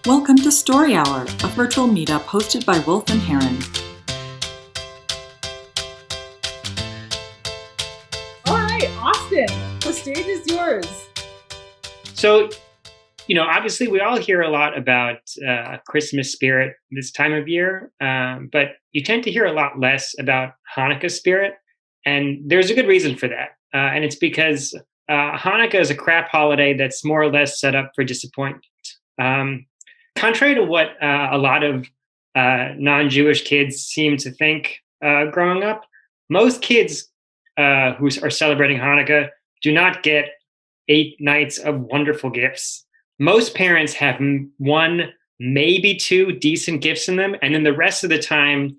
Welcome to Story Hour, a virtual meetup hosted by Wolf and Heron. All right, Austin, the stage is yours. So, obviously we all hear a lot about Christmas spirit this time of year, but you tend to hear a lot less about Hanukkah spirit. And there's a good reason for that. And it's because Hanukkah is a crap holiday that's more or less set up for disappointment. Contrary to what a lot of non-Jewish kids seem to think growing up, most kids who are celebrating Hanukkah do not get 8 nights of wonderful gifts. Most parents have one, maybe 2 decent gifts in them, and then the rest of the time,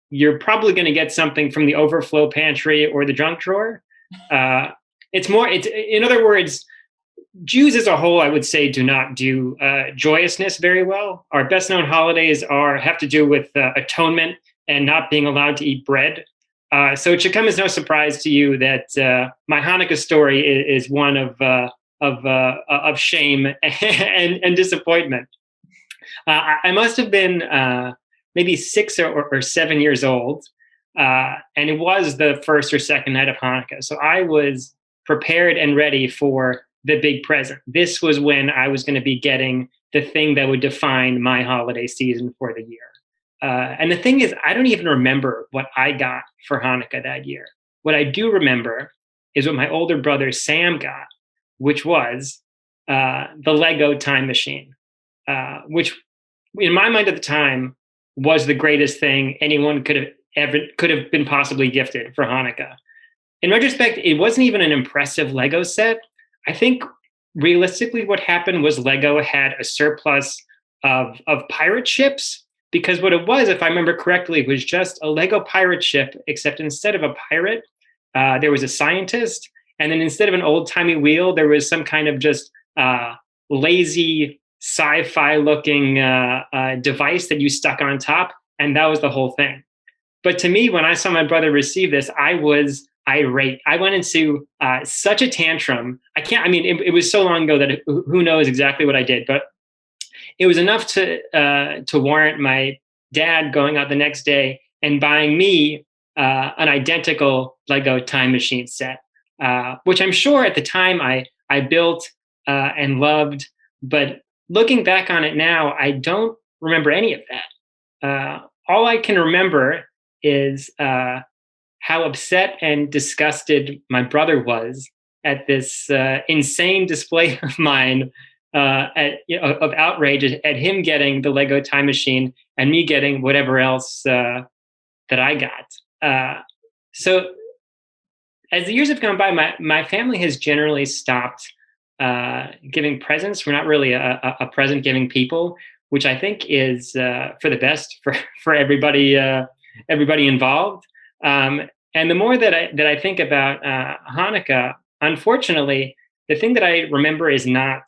you're probably going to get something from the overflow pantry or the junk drawer. In other words, Jews as a whole, I would say, do not do joyousness very well. Our best known holidays have to do with atonement and not being allowed to eat bread. So it should come as no surprise to you that my Hanukkah story is one of shame and disappointment. I must have been maybe 6 or 7 years old, and it was the first or second night of Hanukkah. So I was prepared and ready for the big present. This was when I was going to be getting the thing that would define my holiday season for the year. And the thing is, I don't even remember what I got for Hanukkah that year. What I do remember is what my older brother Sam got, which was the Lego time machine, which in my mind at the time was the greatest thing anyone could have been possibly gifted for Hanukkah. In retrospect, it wasn't even an impressive Lego set. I think realistically what happened was Lego had a surplus of pirate ships, because what it was, if I remember correctly, was just a Lego pirate ship, except instead of a pirate, there was a scientist. And then instead of an old-timey wheel, there was some kind of just lazy sci-fi looking device that you stuck on top. And that was the whole thing. But to me, when I saw my brother receive this, I was irate. I went into such a tantrum. It was so long ago that who knows exactly what I did, but it was enough to warrant my dad going out the next day and buying me an identical Lego time machine set, which I'm sure at the time I built and loved. But looking back on it now, I don't remember any of that. All I can remember is how upset and disgusted my brother was at this insane display of mine, of outrage at him getting the Lego time machine and me getting whatever else that I got. So as the years have gone by, my family has generally stopped giving presents. We're not really a present-giving people, which I think is for the best for everybody involved. And the more that I think about Hanukkah, unfortunately, the thing that I remember is not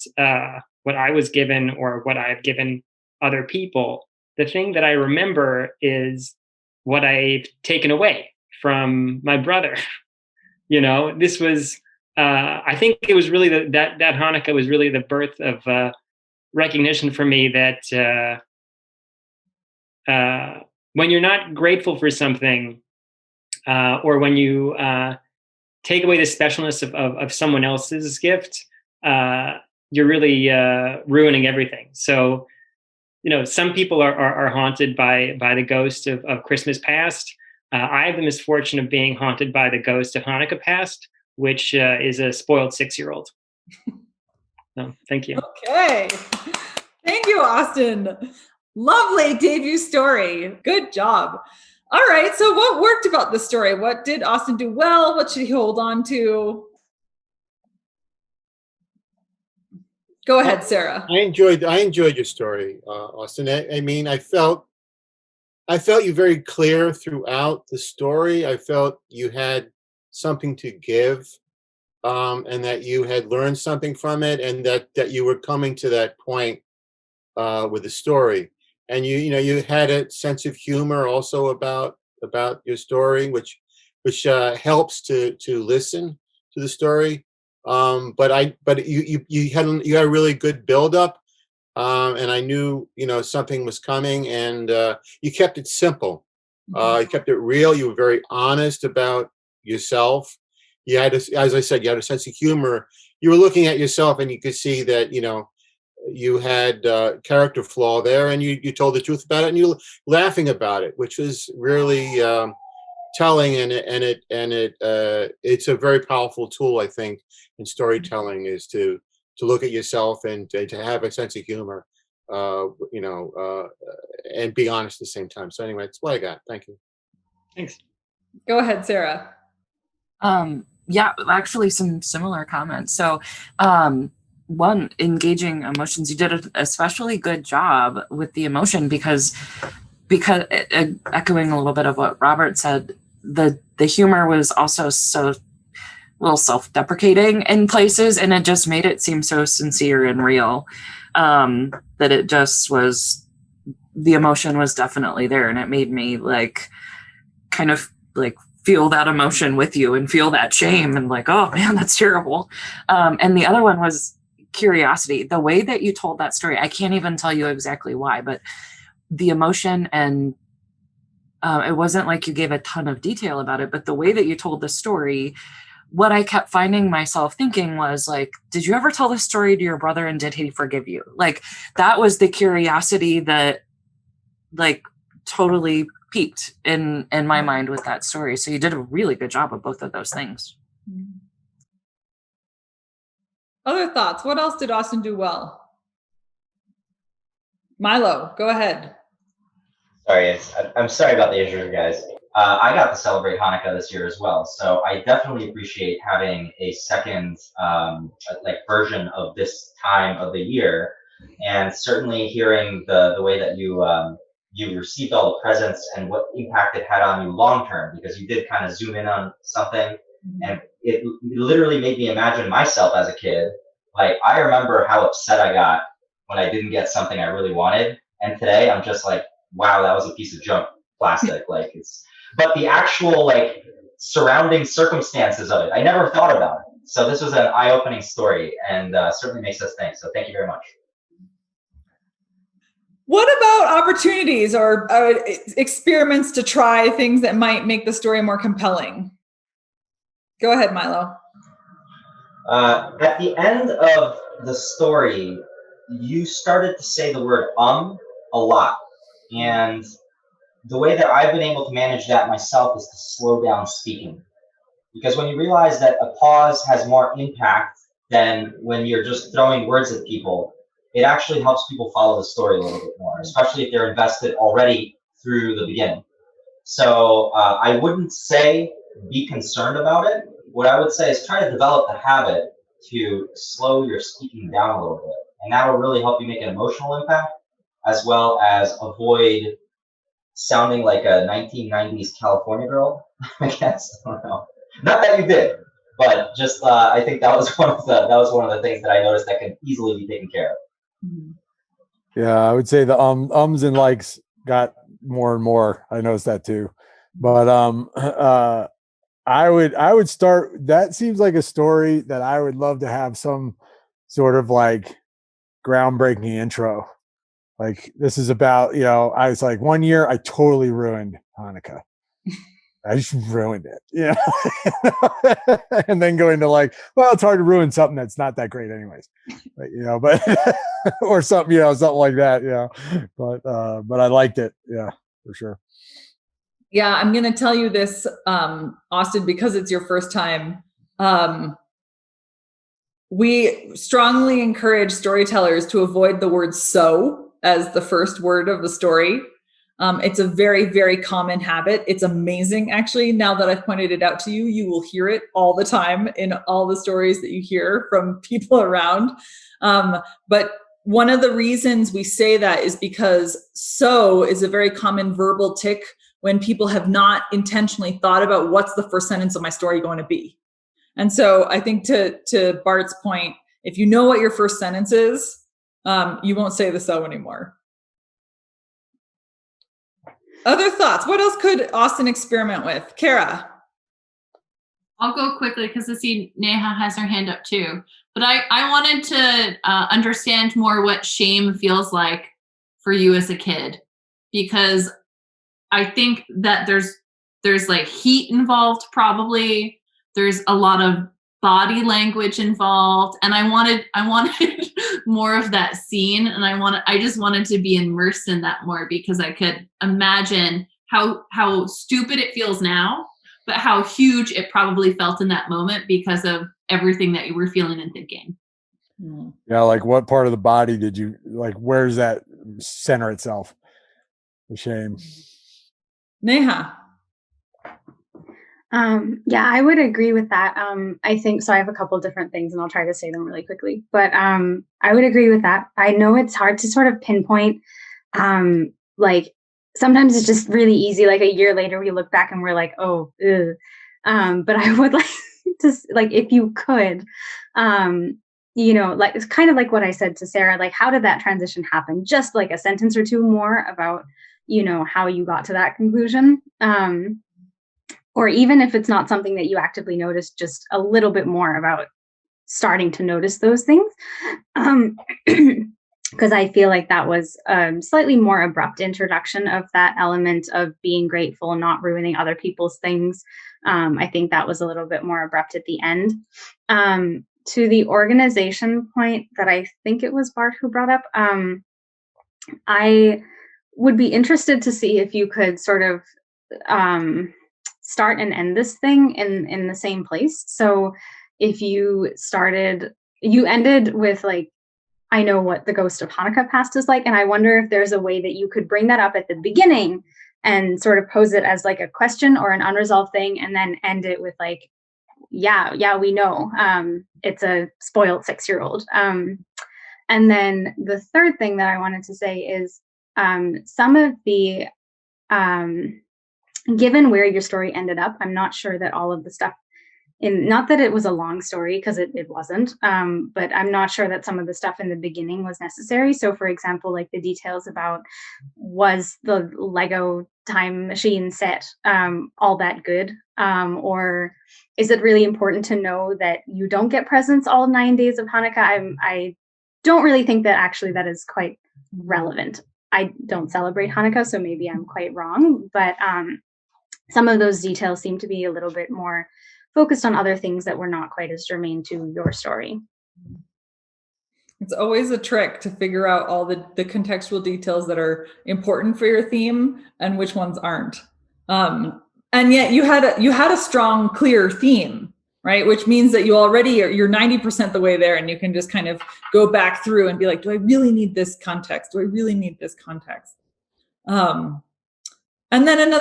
what I was given or what I've given other people. The thing that I remember is what I've taken away from my brother. This was, I think it was really that Hanukkah was really the birth of recognition for me that when you're not grateful for something, or when you take away the specialness of someone else's gift, you're really ruining everything. So, some people are haunted by the ghost of Christmas past. I have the misfortune of being haunted by the ghost of Hanukkah past, which is a spoiled 6-year-old. So, thank you. Okay. Thank you, Austin. Lovely debut story. Good job. All right. So what worked about the story? What did Austin do well? What should he hold on to? Go ahead, Sarah. I enjoyed your story, Austin. I felt you very clear throughout the story. I felt you had something to give, and that you had learned something from it, and that you were coming to that point with the story. And you had a sense of humor also about your story, which helps to listen to the story. But you had a really good build up. and I knew, something was coming, and you kept it simple. You kept it real. You were very honest about yourself. You had, as I said, you had a sense of humor. You were looking at yourself, and you could see that, you had character flaw there, and you told the truth about it, and you were laughing about it, which was really telling, and it's a very powerful tool, I think, in storytelling, is to look at yourself and to have a sense of humor, and be honest at the same time. So anyway, that's what I got. Thank you. Thanks. Go ahead, Sarah. Yeah, actually some similar comments. So, one, engaging emotions. You did an especially good job with the emotion because echoing a little bit of what Robert said, the humor was also so little self-deprecating in places, and it just made it seem so sincere and real, that it just was, the emotion was definitely there, and it made me kind of feel that emotion with you and feel that shame and oh man, that's terrible. And the other one was curiosity. The way that you told that story, I can't even tell you exactly why, but the emotion, and it wasn't like you gave a ton of detail about it, but the way that you told the story, what I kept finding myself thinking was did you ever tell this story to your brother, and did he forgive you? That was the curiosity that totally peaked in my mind with that story. So you did a really good job of both of those things. Other thoughts? What else did Austin do well? Milo, go ahead. Sorry, I'm sorry about the issue, guys. I got to celebrate Hanukkah this year as well, so I definitely appreciate having a second version of this time of the year, and certainly hearing the way that you received all the presents and what impact it had on you long term, because you did kind of zoom in on something, and it literally made me imagine myself as a kid. I remember how upset I got when I didn't get something I really wanted, and today I'm just wow, that was a piece of junk plastic. But the actual surrounding circumstances of it, I never thought about it. So this was an eye-opening story, and certainly makes us think. So thank you very much. What about opportunities or experiments to try things that might make the story more compelling? Go ahead, Milo. At the end of the story, you started to say the word a lot. And the way that I've been able to manage that myself is to slow down speaking. Because when you realize that a pause has more impact than when you're just throwing words at people, it actually helps people follow the story a little bit more, especially if they're invested already through the beginning. So I wouldn't say be concerned about it. What I would say is try to develop the habit to slow your speaking down a little bit. And that will really help you make an emotional impact, as well as avoid sounding like a 1990s California girl, I guess. I don't know. Not that you did, but just I think that was one of the things that I noticed that can easily be taken care of. Yeah, I would say the ums and likes got more and more. I noticed that too. But I would start, that seems like a story that I would love to have some sort of groundbreaking intro. This is about, I was 1 year I totally ruined Hanukkah. I just ruined it. Yeah. And then go into well, it's hard to ruin something that's not that great anyways. But or something, something like that. But I liked it. Yeah, for sure. Yeah, I'm going to tell you this, Austin, because it's your first time. We strongly encourage storytellers to avoid the word "so" as the first word of the story. It's a very, very common habit. It's amazing, actually. Now that I've pointed it out to you, you will hear it all the time in all the stories that you hear from people around. But one of the reasons we say that is because "so" is a very common verbal tick when people have not intentionally thought about what's the first sentence of my story going to be. And so I think to Bart's point, if you know what your first sentence is, you won't say the "so" anymore. Other thoughts? What else could Austin experiment with? Kara? I'll go quickly because I see Neha has her hand up too. But I wanted to understand more what shame feels like for you as a kid, because I think that there's like heat involved, probably. There's a lot of body language involved, and I wanted more of that scene, and I just wanted to be immersed in that more, because I could imagine how stupid it feels now, but how huge it probably felt in that moment because of everything that you were feeling and thinking. Yeah, like what part of the body did you like? Where's that center itself? The shame. Neha. Yeah, I would agree with that. I think so. I have a couple different things, and I'll try to say them really quickly. But I would agree with that. I know it's hard to sort of pinpoint. Like sometimes it's just really easy. Like a year later, we look back and we're like, oh, ugh. But I would like to, like, if you could, you know, like it's kind of like what I said to Sarah. Like, how did that transition happen? Just like a sentence or two more about, you know, how you got to that conclusion. Or even if it's not something that you actively notice, just a little bit more about starting to notice those things. Because I feel like that was slightly more abrupt introduction of that element of being grateful, not ruining other people's things. I think that was a little bit more abrupt at the end. To the organization point that I think it was Bart who brought up, I would be interested to see if you could sort of start and end this thing in the same place. So if you ended with like, I know what the ghost of Hanukkah past is like, and I wonder if there's a way that you could bring that up at the beginning and sort of pose it as like a question or an unresolved thing, and then end it with like, yeah, we know it's a spoiled 6-year-old. And then the third thing that I wanted to say is some of the given where your story ended up, I'm not sure that all of the stuff not that it was a long story, because it wasn't, but I'm not sure that some of the stuff in the beginning was necessary. So for example, like the details about, was the Lego time machine set all that good? Or is it really important to know that you don't get presents all 9 days of Hanukkah? I don't really think that actually that is quite relevant. I don't celebrate Hanukkah, so maybe I'm quite wrong, but some of those details seem to be a little bit more focused on other things that were not quite as germane to your story. It's always a trick to figure out all the contextual details that are important for your theme and which ones aren't. And yet you had a strong, clear theme, right? Which means that you're 90% the way there, and you can just kind of go back through and be like, do I really need this context? Do I really need this context? And then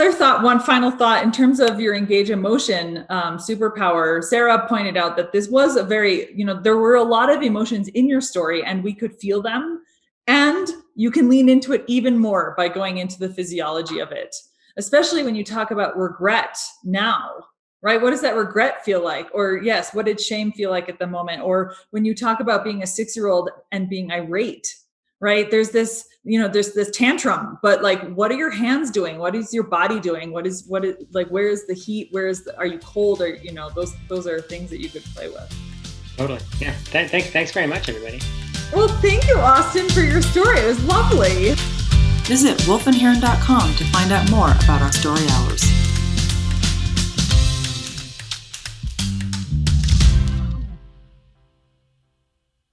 one final thought in terms of your engage emotion superpower. Sarah pointed out that this was a very, there were a lot of emotions in your story, and we could feel them. And you can lean into it even more by going into the physiology of it, especially when you talk about regret now, right? What does that regret feel like? Or yes, what did shame feel like at the moment? Or when you talk about being a 6-year-old and being irate, right? There's this tantrum, but like, what are your hands doing? What is your body doing? What is like, where is the heat? Are you cold? Or, those are things that you could play with. Totally. Yeah. Thanks very much, everybody. Well, thank you, Austin, for your story. It was lovely. Visit wolfandheron.com to find out more about our story hours.